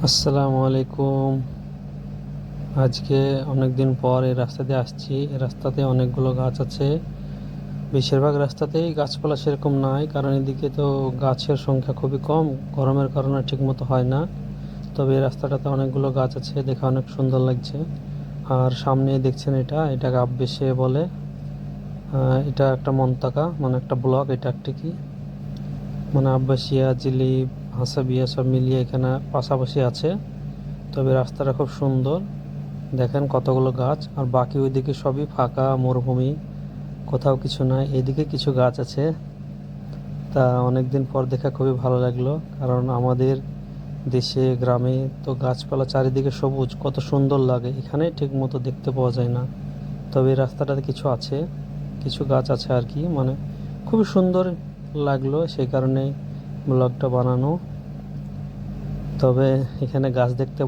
আসসালামু আলাইকুম। আজকে অনেক দিন পর এই রাস্তা দিয়ে আসছি। এই রাস্তাতে অনেকগুলো গাছ আছে। বেশিরভাগ রাস্তাতেই গাছপালা সেরকম নাই, কারণ এদিকে তো গাছের সংখ্যা খুবই কম, গরমের কারণে ঠিকমতো হয় না। তবে এই রাস্তাটাতে অনেকগুলো গাছ আছে, দেখে অনেক সুন্দর লাগছে। আর সামনে দেখছেন, এটাকে আব্বেসে বলে। এটা একটা মন্তাকা, মানে একটা ব্লক। এটা একটা কি মানে আব্বাসিয়া, জিলিপ, হাসাবিয়া সব মিলিয়ে এখানে পাশাপাশি আছে। তবে রাস্তাটা খুব সুন্দর। দেখেন কতগুলো গাছ, আর বাকি ওইদিকে সবই ফাঁকা মরুভূমি, কোথাও কিছু নাই। এদিকে কিছু গাছ আছে। তা অনেকদিন পর দেখা খুবই ভালো লাগলো, কারণ আমাদের দেশে গ্রামে তো গাছপালা চারিদিকে সবুজ, কত সুন্দর লাগে। এখানে ঠিক মতো দেখতে পাওয়া যায় না। তবে এই রাস্তাটাতে কিছু আছে, কিছু গাছ আছে আর কি, মানে খুবই সুন্দর লাগলো, সেই কারণে ব্লগটা বানানো। তবে এখানে গাছ দেখতে